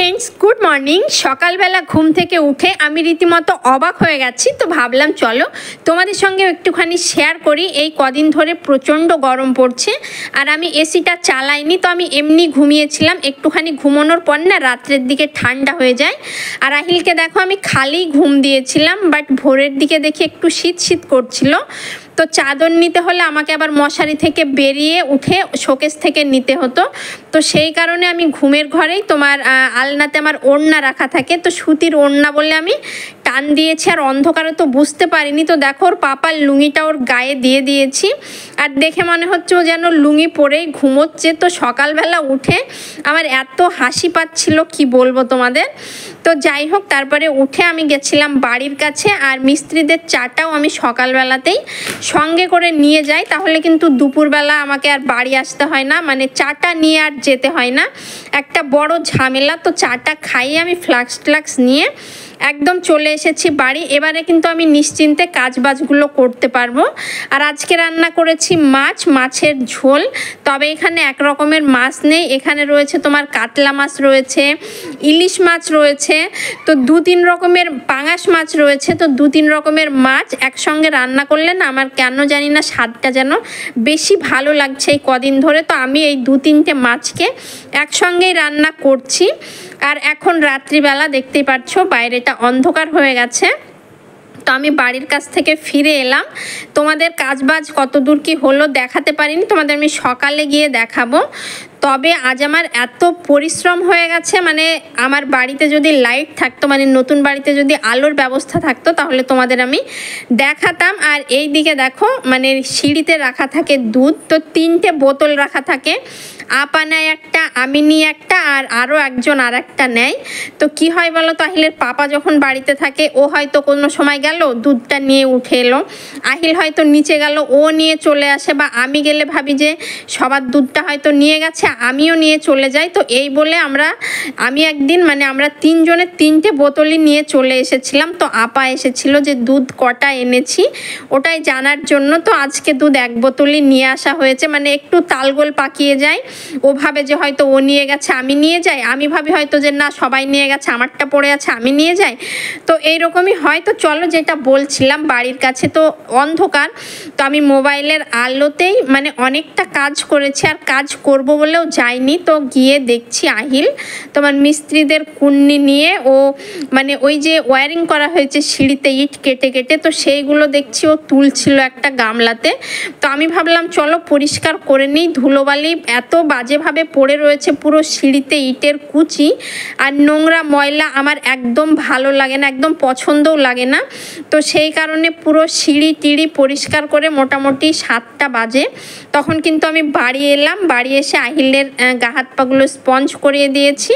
Friends, good morning. সকালবেলা ঘুম থেকে উঠে আমি রীতিমতো অবাক হয়ে গেছি। তো ভাবলাম চলো তোমাদের সঙ্গে একটুখানি শেয়ার করি। এই কদিন ধরে প্রচণ্ড গরম পড়ছে আর আমি এসিটা চালাইনি, তো আমি এমনি ঘুমিয়েছিলাম। একটুখানি ঘুমানোর পর না রাত্রের দিকে ঠান্ডা হয়ে যায়। আর আহিলকে দেখো আমি খালি ঘুম দিয়েছিলাম, বাট ভোরের দিকে দেখি একটু শীত শীত করছিল। তো চাদর নিতে হলে আমাকে আবার মশারি থেকে বেরিয়ে উঠে শোকেস থেকে নিতে হতো। তো সেই কারণে আমি ঘুমের ঘরেই তোমার আলনাতে আমার ওড়না রাখা থাকে, তো সুতির ওড়না বলে আমি টান দিয়েছি। আর অন্ধকারে তো বুঝতে পারিনি। তো দেখো ওর পাপার লুঙ্গিটা ওর গায়ে দিয়ে দিয়েছি, আর দেখে মনে হচ্ছে ও যেন লুঙ্গি পরেই ঘুমোচ্ছে। তো সকালবেলা উঠে আমার এত হাসি পাচ্ছিল কি বলবো তোমাদের। তো যাই হোক, তারপরে উঠে আমি গেছিলাম বাড়ির কাছে। আর মিস্ত্রিদের চাটাও আমি সকালবেলাতেই সঙ্গে করে নিয়ে যাই, তাহলে কিন্তু দুপুরবেলা আমাকে আর বাড়ি আসতে হয় না, মানে চাটা নিয়ে আর যেতে হয় না, একটা বড় ঝামেলা। তো চাটা খাইয়ে আমি ফ্লাক্স নিয়ে একদম চলে এসেছি বাড়ি। এবারে কিন্তু আমি নিশ্চিন্তে কাজবাজগুলো করতে পারবো। আর আজকে রান্না করেছি মাছের ঝোল। তবে এখানে এক রকমের মাছ নেই, এখানে রয়েছে তোমার কাতলা মাছ রয়েছে, ইলিশ মাছ রয়েছে, তো 2-3 রকমের পাঙাশ মাছ রয়েছে। তো 2-3 রকমের মাছ একসঙ্গে রান্না করলে না আমার কেন জানি না স্বাদটা যেন বেশি ভালো লাগছে এই কদিন ধরে। তো আমি এই 2-3টে মাছকে একসঙ্গেই রান্না করছি। আর এখন রাত্রিবেলা দেখতেই পাচ্ছ বাইরেটা অন্ধকার হয়ে গেছে। তো আমি বাড়ির কাছ থেকে ফিরে এলাম। তোমাদের কাজবাজ কত দূর কি হলো দেখাতে পারিনি, তোমাদের আমি সকালে গিয়ে দেখাবো। তবে আজ আমার এত পরিশ্রম হয়ে গেছে, মানে আমার বাড়িতে যদি লাইট থাকতো, মানে নতুন বাড়িতে যদি আলোর ব্যবস্থা থাকতো তাহলে তোমাদের আমি দেখাতাম। আর এই দিকে দেখো মানে সিঁড়িতে রাখা থাকে দুধ, তো 3টে বোতল রাখা থাকে। আপা নেয় একটা, আমি নিই একটা, আর আরও একজন আর একটা নেয়। তো কি হয় বলো তো, আহিলের পাপা যখন বাড়িতে থাকে ও হয়তো কোনো সময় গেল দুধটা নিয়ে উঠে এলো, আহিল হয়তো নিচে গেল ও নিয়ে চলে আসে, বা আমি গেলে ভাবি যে সবার দুধটা হয়তো নিয়ে গেছে আমিও নিয়ে চলে যাই। তো এই বলে আমি একদিন মানে আমরা 3 জনের 3টে বোতলই নিয়ে চলে এসেছিলাম। তো আপা এসেছিল যে দুধ কটা এনেছি ওটাই জানার জন্য। তো আজকে দুধ 1 বোতলই নিয়ে আসা হয়েছে, মানে একটু তালগোল পাকিয়ে যায়। ও ভাবে যে হয়তো ও নিয়ে গেছে আমি নিয়ে যাই, আমি ভাবি হয়তো যে না সবাই নিয়ে গেছে আমারটা পড়ে আছে আমি নিয়ে যাই। তো এইরকমই হয়। তো চলো যেটা বলছিলাম, বাড়ির কাছে তো অন্ধকার, তো আমি মোবাইলের আলোতেই মানে অনেকটা কাজ করেছি। আর কাজ করব বলেও যাইনি। তো গিয়ে দেখছি আহিল তোমার মিস্ত্রিদের কুন্নি নিয়ে ও মানে ওই যে ওয়্যারিং করা হয়েছে সিঁড়িতে ইট কেটে কেটে, তো সেইগুলো দেখছি ও তুলছিল একটা গামলাতে। তো আমি ভাবলাম চলো পরিষ্কার করে নিই, ধুলোবালি এত বাজেভাবে পড়ে রয়েছে পুরো সিঁড়িতে, ইটের কুচি আর নোংরা ময়লা আমার একদম ভালো লাগে না, একদম পছন্দও লাগে না। তো সেই কারণে পুরো সিঁড়ি টিড়ি পরিষ্কার করে মোটামুটি 7টা বাজে তখন কিন্তু আমি বাড়ি এলাম। বাড়ি এসে আহিলের গা হাত পাগুলো স্পঞ্জ করিয়ে দিয়েছি,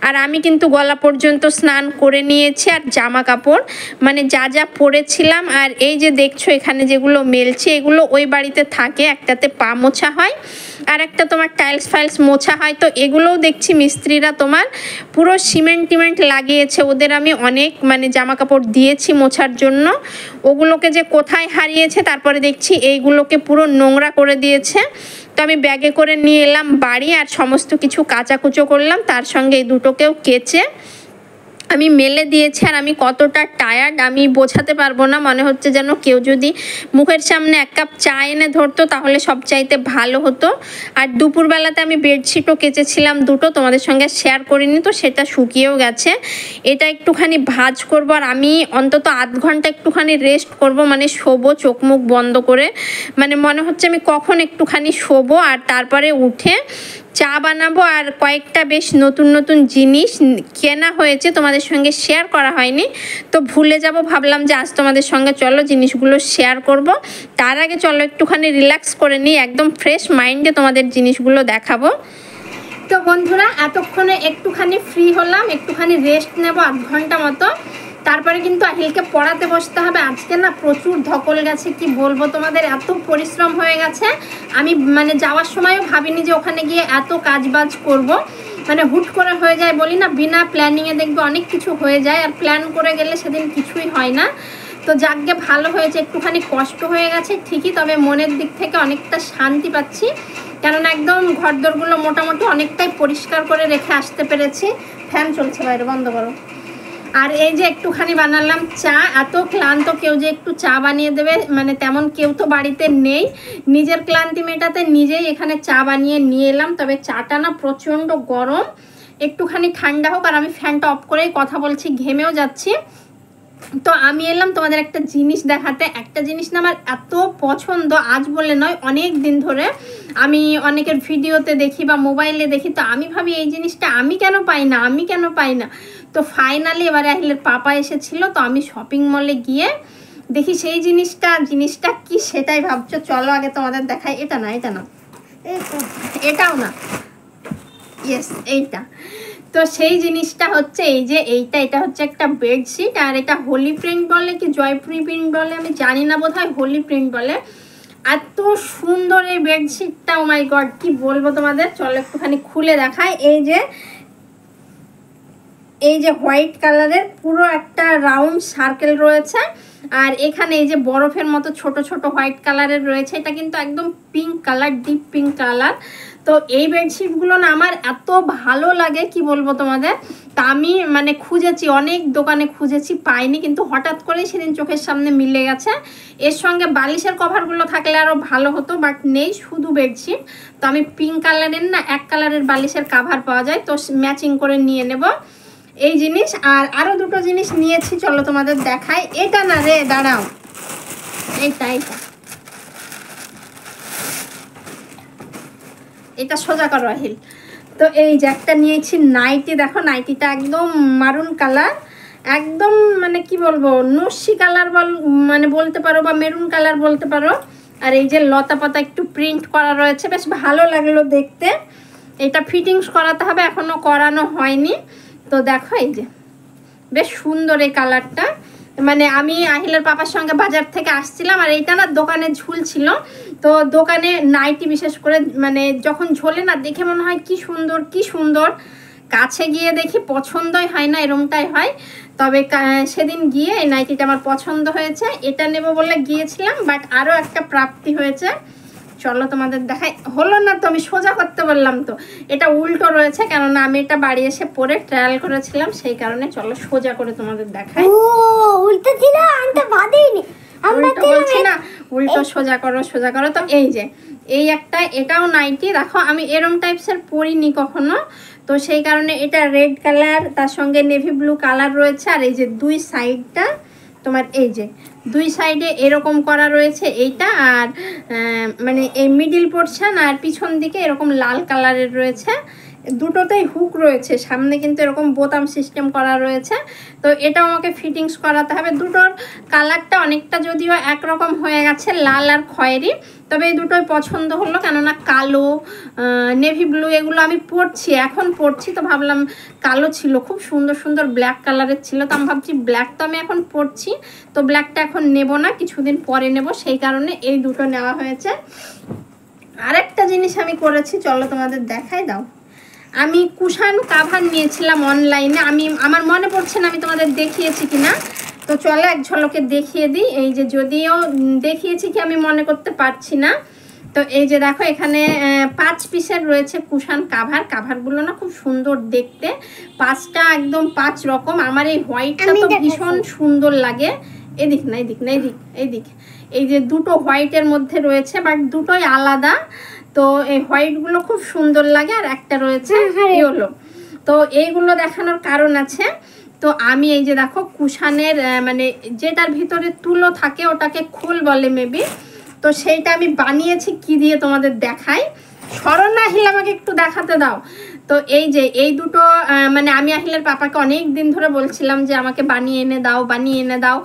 আর আমি কিন্তু গলা পর্যন্ত স্নান করে নিয়েছি। আর জামা কাপড় মানে যা যা পরেছিলাম, আর এই যে দেখছো এখানে যেগুলো মেলছে এগুলো ওই বাড়িতে থাকে, একটাতে পা মোছা হয় আর একটা তোমার টাইলস ফাইলস মোছা হয়। তো এগুলোও দেখছি মিস্ত্রিরা তোমার পুরো সিমেন্ট টিমেন্ট লাগিয়েছে, ওদের আমি অনেক মানে জামা কাপড় দিয়েছি মোছার জন্য, ওগুলোকে যে কোথায় হারিয়েছে। তারপরে দেখছি এইগুলোকে পুরো নোংরা করে দিয়েছে। তো আমি ব্যাগে করে নিয়ে এলাম বাড়ি, আর সমস্ত কিছু কাচাকুচো করলাম, তার সঙ্গে এই দুটোকেও কেচে আমি মেলে দিয়েছি। আর আমি কতটা টায়ার্ড আমি বোঝাতে পারবো না, মনে হচ্ছে যেন কেউ যদি মুখের সামনে 1 কাপ চা এনে ধরতো তাহলে সবচাইতে ভালো হতো। আর দুপুরবেলাতে আমি বেডশিটও কেচেছিলাম 2টো, তোমাদের সঙ্গে শেয়ার করিনি, তো সেটা শুকিয়েও গেছে। এটা একটুখানি ভাঁজ করব, আর আমি অন্তত আধ ঘন্টা একটুখানি রেস্ট করব, মানে শোবো চোখ মুখ বন্ধ করে, মানে মনে হচ্ছে আমি কখন একটুখানি শোবো। আর তারপরে উঠে চা বানাবো। আর কয়েকটা বেশ নতুন নতুন জিনিস কেনা হয়েছে, তোমাদের সঙ্গে শেয়ার করা হয়নি, তো ভুলে যাব, ভাবলাম যে আজ তোমাদের সঙ্গে চলো জিনিসগুলো শেয়ার করব। তার আগে চলো একটুখানি রিল্যাক্স করে নিই, একদম ফ্রেশ মাইন্ডে তোমাদের জিনিসগুলো দেখাবো। তো বন্ধুরা এতক্ষণে একটুখানি ফ্রি হলাম, একটুখানি রেস্ট নেব আধ ঘন্টা মতো, তারপরে কিন্তু আহিলকে পড়াতে বসতে হবে। আজকে না প্রচুর ধকল গেছে, কি বলবো তোমাদের, এত পরিশ্রম হয়ে গেছে। আমি মানে যাওয়ার সময়ও ভাবিনি যে ওখানে গিয়ে এত কাজবাজ করব, মানে হুট করে হয়ে যায়, বলি না বিনা প্ল্যানিংয়ে দেখবে অনেক কিছু হয়ে যায়, আর প্ল্যান করে গেলে সেদিন কিছুই হয় না। তো যাকগে ভালো হয়েছে, একটুখানি কষ্ট হয়ে গেছে ঠিকই, তবে মনের দিক থেকে অনেকটা শান্তি পাচ্ছি। কেননা একদম ঘরদোরগুলো মোটামুটি অনেকটাই পরিষ্কার করে রেখে আসতে পেরেছি। ফ্যান চলছে বাইরে, বন্ধ করো। আর এই যে একটুখানি বানালাম চা। এত ক্লান্ত, কেউ যে একটু চা বানিয়ে দেবে মানে তেমন কেউ তো বাড়িতে নেই। নিজের ক্লান্তি মেটাতে নিজেই এখানে চা বানিয়ে নিয়ে এলাম। তবে চাটা না প্রচণ্ড গরম, একটুখানি ঠান্ডা হোক। আর আমি ফ্যানটা অফ করেই কথা বলছি, ঘেমেও যাচ্ছি। তো আমি এলাম তোমাদের একটা জিনিস দেখাতে। একটা জিনিস না আমার এত পছন্দ, আজ বলে নয় অনেক দিন ধরে আমি অনেকের ভিডিওতে দেখি বা মোবাইলে দেখি। তো আমি ভাবি এই জিনিসটা আমি কেন পাই না। তো ফাইনালি এবারে আহিলের পাপা এসেছিল, তো আমি শপিং মলে গিয়ে দেখি সেই জিনিসটা কি সেটাই ভাবছো। চলো আগে তোমাদের দেখাই। এটা না এটাও না, ইয়েস এইটা। তো সেই জিনিসটা হচ্ছে এই যে এটা হচ্ছে একটা বেডশিট। আর এটা হোলি প্রিন্ট বলে কি জয়পুরি প্রিন্ট বলে আমি জানি না, বোধহয় হোলি প্রিন্ট বলে। এত সুন্দর এই বেডশিটটা, ও মাই গড কি বলবো তোমাদের। চলো একটুখানি খুলে দেখাই। এই যে হোয়াইট কালারের পুরো একটা রাউন্ড সার্কেল রয়েছে। আর এখানে এই যে বরফের মতো ছোট ছোট হোয়াইট কালারের রয়েছে। এটা কিন্তু একদম pink colour, deep pink colour. তো এই বেডশিটগুলো না আমার এত ভালো লাগে কি বলবো তোমাদের। তা আমি মানে খুঁজেছি, অনেক দোকানে খুঁজেছি, পাইনি। কিন্তু হঠাৎ করেই সেদিন চোখের সামনে মিলে গেছে। এর সঙ্গে বালিশের কভারগুলো থাকলে আরও ভালো হতো, বাট নেই, শুধু বেডশিট। তো আমি পিঙ্ক কালারের না এক কালারের বালিশের কভার পাওয়া যায়, তো ম্যাচিং করে নিয়ে নেব এই জিনিস। আর আরও দুটো জিনিস নিয়েছি, চলো তোমাদের দেখাই। এটা না রে, দাঁড়াও, এটা সোজা করো আহিল। তো এই যে একটা নিয়েছি নাইটি। দেখো নাইটিটা একদম মারুন কালার, একদম মানে কি বলবো নস্যি কালার মানে বলতে পারো, বা মেরুন কালার বলতে পারো। আর এই যে লতা পাতা একটু প্রিন্ট করা রয়েছে, বেশ ভালো লাগলো দেখতে। এটা ফিটিংস করাতে হবে, এখনো করানো হয়নি। তো দেখো এই যে বেশ সুন্দর এই কালারটা। মানে আমি আহিলের পাপার সঙ্গে বাজার থেকে আসছিলাম, আর এইটা না দোকানে ঝুলছিল। তো দোকানে নাইটি বিশেষ করে মানে যখন ঝোলে না দেখে মনে হয় কি সুন্দর, কাছে গিয়ে দেখি পছন্দই হয় না, এরমটাই হয়। তবে সেদিন গিয়ে এই নাইটিটা আমার পছন্দ হয়েছে, এটা নেব বলে গিয়েছিলাম, বাট আরও একটা প্রাপ্তি হয়েছে। চলো তোমাদের দেখাই। হলো না তো, আমি সোজা করতে বললাম তো, এটা উল্টো রয়েছে, কেননা আমি এটা বাড়ি এসে পরে ট্রায়াল করেছিলাম, সেই কারণে। চলো সোজা করে তোমাদের দেখাই। উল্টো ছিল, আনতে বাদেইনি, উল্টো বলছি না, উল্টো সোজা করো। তো এই যে এই একটা, এটাও নাইটি। দেখো আমি এরম টাইপসের পরিনি কখনো, তো সেই কারণে এটা রেড কালার, তার সঙ্গে নেভি ব্লু কালার রয়েছে। আর এই যে দুই সাইডটা তোমার এই যে দুই সাইডে এরকম করা রয়েছে এইটা। আর মানে এই মিডিল পোর্শন আর পিছন দিকে এরকম লাল কালারের রয়েছে। দুটোতেই হুক রয়েছে, সামনে কিন্তু এরকম বোতাম সিস্টেম করা রয়েছে। তো এটাও আমাকে ফিটিংস করাতে হবে। দুটোর কালারটা অনেকটা যদিও একরকম হয়ে গেছে, লাল আর খয়েরি, তবে এই দুটোই পছন্দ হলো। কেননা কালো, নেভি ব্লু এগুলো আমি এখন পরছি। তো ভাবলাম কালো ছিল, খুব সুন্দর ব্ল্যাক কালারের ছিল। তো আমি ভাবছি ব্ল্যাক তো আমি এখন পরছি, তো ব্ল্যাকটা এখন নেব না, কিছুদিন পরে নেব, সেই কারণে এই দুটো নেওয়া হয়েছে। আরেকটা জিনিস আমি করেছি, চলো তোমাদের দেখাই। দাও, আমি কুশান কাভার নিয়েছিলাম অনলাইনে। আমার মনে পড়ছে না আমি তোমাদের দেখিয়েছি কিনা, তো চলো এক ঝলকে দেখিয়ে দিই। এই যে যদিও দেখিয়েছি কি আমি মনে করতে পারছি না। তো এই যে দেখো এখানে 5 পিসের রয়েছে কুশান কাভারগুলো না খুব সুন্দর দেখতে, 5টা একদম 5 রকম। আমার এই হোয়াইটটা তো ভীষণ সুন্দর লাগে। এদিক এই যে দুটো হোয়াইটের মধ্যে রয়েছে, বাট দুটোই আলাদা। তো এই হোয়াইটগুলো খুব সুন্দর লাগে, আর একটা রয়েছে ইয়েলো। তো এইগুলো দেখানোর কারণ আছে। তো আমি এই যে দেখো কুশানের মানে যেটার ভিতরে তুলো থাকে, ওটাকে খোল বলে মেবি। তো সেইটা আমি বানিয়েছি কি দিয়ে তোমাদের দেখাই। স্মরণ আহিল আমাকে একটু দেখাতে দাও। তো এই যে এই দুটো মানে আমি আহিলের পাপাকে অনেক দিন ধরে বলছিলাম যে আমাকে বানিয়ে এনে দাও,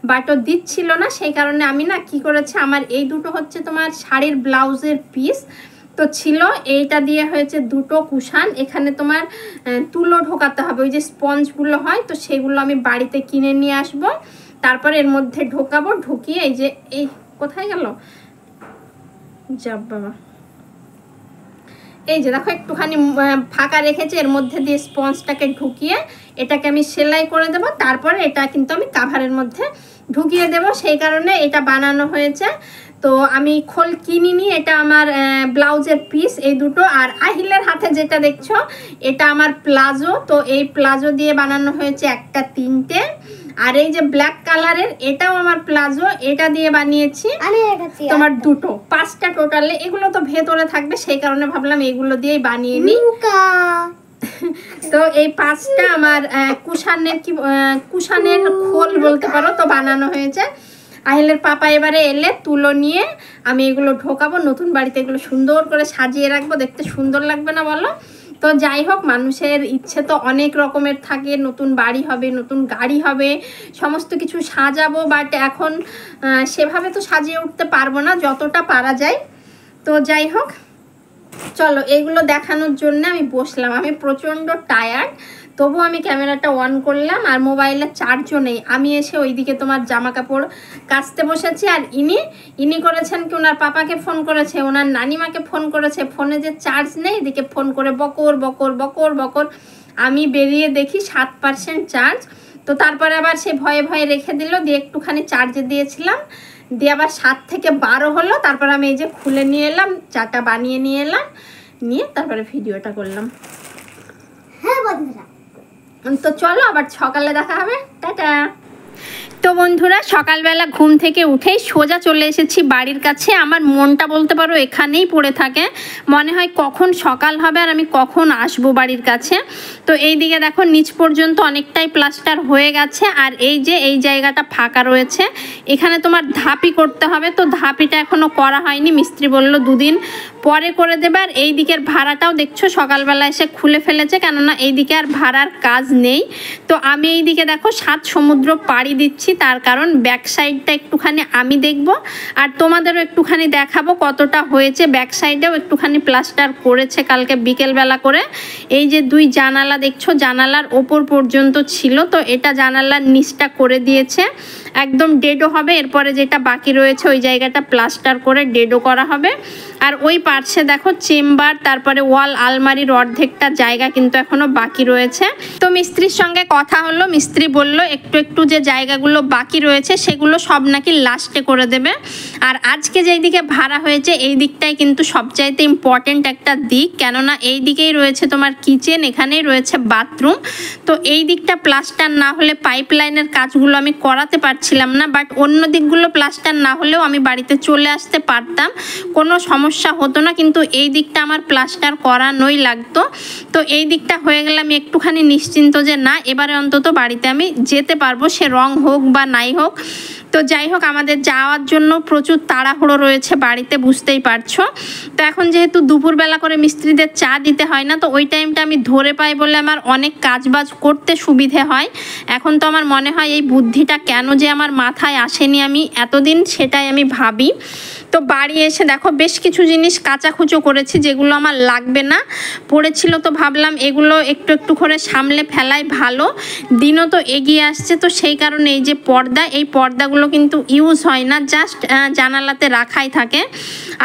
বাট ও দিচ্ছিল না। সেই কারণে আমি না কি করেছি, আমার এই দুটো হচ্ছে তোমার শাড়ির ব্লাউজের পিস তো ছিল, এইটা দিয়ে হয়েছে দুটো কুশান। এখানে তোমার তুলো ঢোকাতে হবে, ওই যে স্পঞ্জগুলো হয়, তো সেগুলো আমি বাড়িতে কিনে নিয়ে আসবো, তারপরে এর মধ্যে ঢোকাবো। ঢুকিয়ে এই যে এই কোথায় গেল যাব বাবা, এই যে দেখো একটুখানি ফাঁকা রেখেছে, এর মধ্যে দিয়ে স্পঞ্জটাকে ঢুকিয়ে এটাকে আমি সেলাই করে দেবো। তারপরে এটা কিন্তু আমি কাভারের মধ্যে ঢুকিয়ে দেব, সেই কারণে এটা বানানো হয়েছে। তো আমি খোল কিনিনি, এটা আমার ব্লাউজের পিস এই দুটো। আর আহিলের হাতে যেটা দেখছো এটা আমার প্লাজো, তো এই প্লাজো দিয়ে বানানো হয়েছে একটা 3টে। আর এই যে ব্ল্যাক কালারের এটাও আমার প্লাজো, এটা দিয়ে বানিয়েছি তোমার 2টো, 5টা টোটালে। এগুলো তো ভেতরে থাকবে, সেই কারণে ভাবলাম এগুলো দিয়েই বানিয়ে নিই। তো এই 5টা আমার কুশানের খোল বলতে পারো, তো বানানো হয়েছে। আহিলের পাপা এবারে এলে তুলো নিয়ে আমি এগুলো ঢোকাবো নতুন বাড়িতে, এগুলো সুন্দর করে সাজিয়ে রাখবো, দেখতে সুন্দর লাগবে না বলো? তো যাই হোক, মানুষের ইচ্ছে তো অনেক রকমের থাকে, নতুন বাড়ি হবে, নতুন গাড়ি হবে, সমস্ত কিছু সাজাবো, বাট এখন সেভাবে তো সাজিয়ে উঠতে পারবো না, যতটা পারা যায়। তো যাই হোক, চলো এগুলো দেখানোর জন্য আমি বসলাম। আমি প্রচণ্ড টায়ার্ড, তবু আমি ক্যামেরাটা অন করলাম, আর মোবাইলে চার্জও নেই। আমি এসে ওইদিকে তোমার জামা কাপড় কাচতে বসেছি। আর ইনি করেছেন কি, ওনার পাপাকে ফোন করেছে, ওনার নানিমাকে ফোন করেছে, ফোনে যে চার্জ নেই, এদিকে ফোন করে বকর বকর বকর বকর। আমি বেরিয়ে দেখি 7% চার্জ। তো তারপরে আবার সে ভয়ে ভয়ে রেখে দিল, দিয়ে একটুখানি চার্জে দিয়েছিলাম, দিয়ে আবার 7 থেকে 12 হলো। তারপর আমি এই যে খুলে নিয়ে এলাম, চাটা বানিয়ে নিয়ে এলাম, নিয়ে তারপরে ভিডিওটা করলাম। হ্যাঁ বন্ধুরা, তো চলো আবার সকালে দেখা হবে, টাটা। তো বন্ধুরা, সকালবেলা ঘুম থেকে উঠেই সোজা চলে এসেছি বাড়ির কাছে। আমার মনটা বলতে পারো এখানেই পড়ে থাকে, মনে হয় কখন সকাল হবে আর আমি কখন আসবো বাড়ির কাছে। তো এই দিকে দেখো নিচ পর্যন্ত অনেকটাই প্লাস্টার হয়ে গেছে, আর এই যে এই জায়গাটা ফাঁকা রয়েছে, এখানে তোমার ধাপি করতে হবে। তো ধাপিটা এখনো করা হয়নি, মিস্ত্রি বলল 2 দিন পরে করে দেবে। আর এই দিকের ভাড়াটাও দেখছো সকালবেলা এসে খুলে ফেলেছে, কেননা এই দিকে আর ভাড়ার কাজ নেই। তো আমি এই দিকে দেখো 7 সমুদ্র পাড়ি দিচ্ছি, তার কারণ ব্যাক সাইডটা একটুখানি আমি দেখব, আর তোমাদেরও একটুখানি দেখাবো কতটা হয়েছে। ব্যাক সাইডেও একটুখানি প্লাস্টার করেছে কালকে বিকেলবেলা করে। এই যে 2 জানালা দেখছো, জানালার ওপর পর্যন্ত ছিল, তো এটা জানালার নিচটা করে দিয়েছে, একদম ডেডো হবে। এরপরে যেটা বাকি রয়েছে ওই জায়গাটা প্লাস্টার করে ডেডো করা হবে। আর ওই পার্শ্বে দেখো চেম্বার, তারপরে ওয়াল, আলমারির অর্ধেকটা জায়গা কিন্তু এখনো বাকি রয়েছে। তো মিস্ত্রির সঙ্গে কথা হলো, মিস্ত্রি বলল একটু একটু যে জায়গাগুলো বাকি রয়েছে সেগুলো সব নাকি লাস্টে করে দেবে। আর আজকে যেই দিকে ভাড়া হয়েছে এই দিকটাই কিন্তু সবচাইতে ইম্পর্টেন্ট একটা দিক, কেননা এই দিকেই রয়েছে তোমার কিচেন, এখানেই রয়েছে বাথরুম। তো এই দিকটা প্লাস্টার না হলে পাইপলাইনের কাজগুলো আমি করাতে পারছিলাম না, বাট অন্য দিকগুলো প্লাস্টার না হলেও আমি বাড়িতে চলে আসতে পারতাম, কোনো সমস্যা হতো না। কিন্তু এই দিকটা আমার প্লাস্টার করানোই লাগতো। তো এই দিকটা হয়ে গেলে আমি একটুখানি নিশ্চিন্ত যে না, এবারে অন্তত বাড়িতে আমি যেতে পারবো, সে রং হোক বা নাই হোক। তো যাই হোক, আমাদের যাওয়ার জন্য প্রচুর তাড়াহুড়ো রয়েছে বাড়িতে, বুঝতেই পারছো। তো এখন যেহেতু দুপুরবেলা করে মিস্ত্রিদের চা দিতে হয় না, তো ওই টাইমটা আমি ধরে পাই বলে আমার অনেক কাজবাজ করতে সুবিধে হয়। এখন তো আমার মনে হয় এই বুদ্ধিটা কেন যে আমার মাথায় আসেনি আমি এতদিন, সেটাই আমি ভাবি। তো বাড়ি এসে দেখো বেশ কিছু জিনিস কাচাকুচো করেছি যেগুলো আমার লাগবে না পড়েছিল, তো ভাবলাম এগুলো একটু একটু করে সামলে ফেলাই ভালো। দিনও তো এগিয়ে আসছে, তো সেই কারণে এই যে পর্দা, এই পর্দাগুলো কিন্তু ইউজ হয় না, জাস্ট জানালাতে রাখাই থাকে।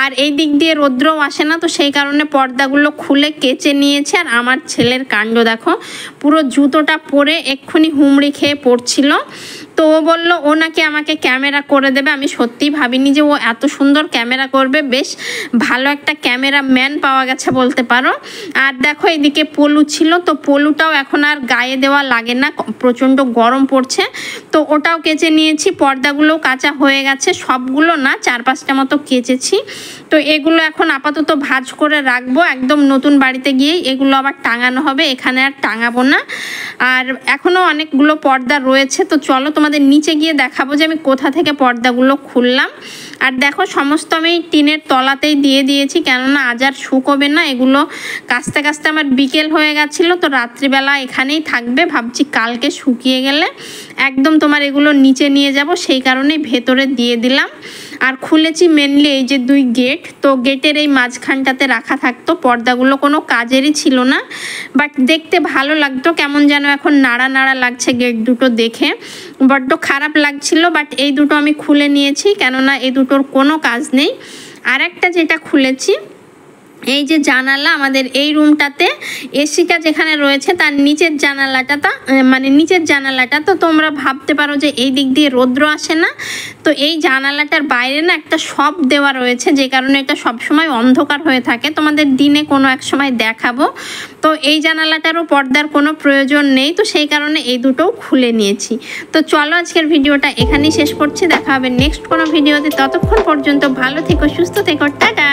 আর এই দিক দিয়ে রৌদ্রও আসে না, তো সেই কারণে পর্দাগুলো খুলে কেচে নিয়েছে। আর আমার ছেলের কাণ্ড দেখো, পুরো জুতোটা পরে এক্ষুনি হুমড়ি খেয়ে পড়ছিল। তো ও বললো ও নাকি আমাকে ক্যামেরা করে দেবে। আমি সত্যিই ভাবিনি যে ও এত সুন্দর ক্যামেরা করবে, বেশ ভালো একটা ক্যামেরা ম্যান পাওয়া গেছে বলতে পারো। আর দেখো এদিকে পলু ছিল, তো পলুটাও এখন আর গায়ে দেওয়া লাগে না, প্রচণ্ড গরম পড়ছে, তো ওটাও কেচে নিয়েছি। পর্দাগুলোও কাচা হয়ে গেছে, সবগুলো না 4-5টা মতো কেচেছি। তো এগুলো এখন আপাতত ভাঁজ করে রাখবো, একদম নতুন বাড়িতে গিয়েই এগুলো আবার টাঙানো হবে, এখানে আর টাঙাবো না। আর এখনও অনেকগুলো পর্দা রয়েছে, তো চলো তোমাদের নিচে গিয়ে দেখাবো যে আমি কোথা থেকে পর্দাগুলো খুললাম। আর দেখো সমস্ত আমি টিনের তলাতেই দিয়ে দিয়েছি, কেননা আজ আর শুকোবে না। এগুলো কাচতে কাচতে আমার বিকেল হয়ে গেছিলো, তো রাত্রিবেলা এখানেই থাকবে। ভাবছি কালকে শুকিয়ে গেলে একদম তোমার এগুলো নিচে নিয়ে যাব, সেই কারণেই ভেতরে দিয়ে দিলাম। আর খুলেছি মেনলি এই যে 2 গেট, তো গেটের এই মাঝখানটাতে রাখা থাকতো। পর্দাগুলো কোনো কাজেরই ছিল না, বাট দেখতে ভালো লাগতো, কেমন যেন এখন নাড়া নাড়া লাগছে গেট দুটো দেখে, বড্ড খারাপ লাগছিল। বাট এই দুটো আমি খুলে নিয়েছি, কেননা এই দুটোর কোনো কাজ নেই। আর একটা যেটা খুলেছি এই যে জানালা আমাদের এই রুমটাতে এসিটা যেখানে রয়েছে তার নিচের জানালাটা তো তোমরা ভাবতে পারো যে এই দিক দিয়ে রৌদ্র আসে না, তো এই জানালাটার বাইরে না একটা শপ দেওয়া রয়েছে, যে কারণে এটা সবসময় অন্ধকার হয়ে থাকে। তোমাদের দিনে কোনো এক সময় দেখাবো। তো এই জানালাটারও পর্দার কোনো প্রয়োজন নেই, তো সেই কারণে এই দুটোও খুলে নিয়েছি। তো চলো আজকের ভিডিওটা এখানেই শেষ করছি, দেখা হবে নেক্সট কোনো ভিডিওতে। ততক্ষণ পর্যন্ত ভালো থেকো, সুস্থ থেকো, টাটা।